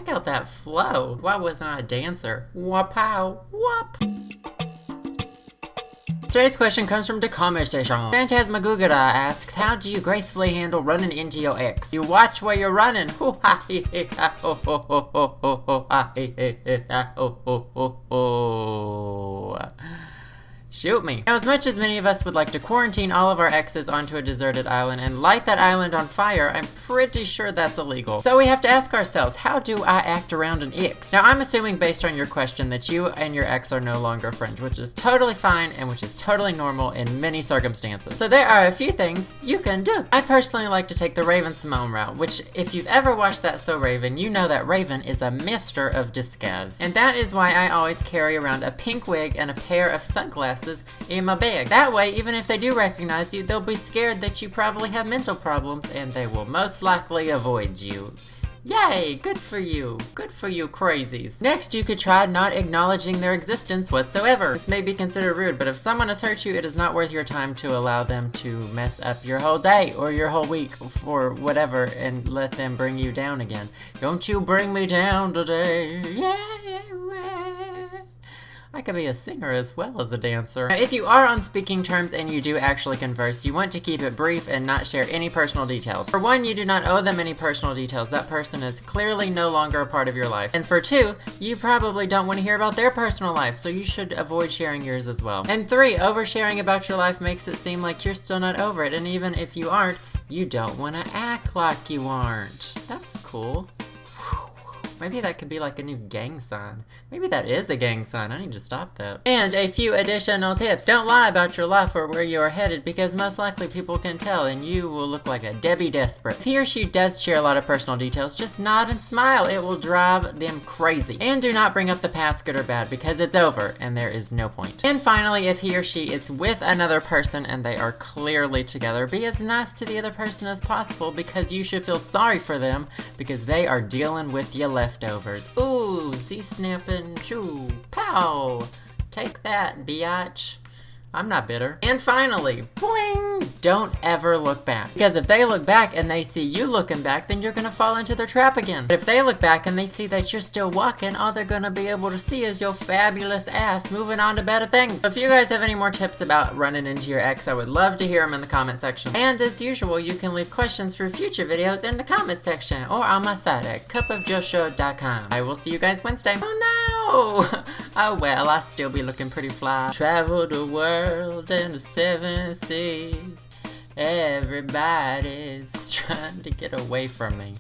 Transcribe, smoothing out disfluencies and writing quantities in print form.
check out that flow. Why wasn't I a dancer? Wapow, wop. Today's question comes from the comment section. Phantasmagugada asks, how do you gracefully handle running into your ex? You watch where you're running. Shoot me. Now, as much as many of us would like to quarantine all of our exes onto a deserted island and light that island on fire, I'm pretty sure that's illegal. So we have to ask ourselves, how do I act around an ex? Now, I'm assuming based on your question that you and your ex are no longer friends, which is totally fine and which is totally normal in many circumstances. So there are a few things you can do. I personally like to take the Raven-Symoné route, which if you've ever watched That's So Raven, you know that Raven is a mister of disguise. And that is why I always carry around a pink wig and a pair of sunglasses in my bag. That way, even if they do recognize you, they'll be scared that you probably have mental problems and they will most likely avoid you. Yay! Good for you. Good for you crazies. Next, you could try not acknowledging their existence whatsoever. This may be considered rude, but if someone has hurt you, it is not worth your time to allow them to mess up your whole day or your whole week or whatever and let them bring you down again. Don't you bring me down today. Yeah. I could be a singer as well as a dancer. Now, if you are on speaking terms and you do actually converse, you want to keep it brief and not share any personal details. For one, you do not owe them any personal details. That person is clearly no longer a part of your life. And for two, you probably don't want to hear about their personal life, so you should avoid sharing yours as well. And three, oversharing about your life makes it seem like you're still not over it, and even if you aren't, you don't want to act like you aren't. That's cool. Maybe that could be like a new gang sign. Maybe that is a gang sign. I need to stop that. And a few additional tips. Don't lie about your life or where you are headed, because most likely people can tell and you will look like a Debbie Desperate. If he or she does share a lot of personal details, just nod and smile. It will drive them crazy. And do not bring up the past, good or bad, because it's over and there is no point. And finally, if he or she is with another person and they are clearly together, be as nice to the other person as possible, because you should feel sorry for them because they are dealing with your leftovers. Ooh, Z-snapping, choo, pow. Take that, biatch. I'm not bitter. And finally, boing! Don't ever look back. Because if they look back and they see you looking back, then you're gonna fall into their trap again. But if they look back and they see that you're still walking, all they're gonna be able to see is your fabulous ass moving on to better things. So if you guys have any more tips about running into your ex, I would love to hear them in the comment section. And as usual, you can leave questions for future videos in the comment section or on my site at cupofjoeshow.com. I will see you guys Wednesday. Oh no! Oh well, I'll still be looking pretty fly. Travel the world and the 7 seas. Everybody's trying to get away from me.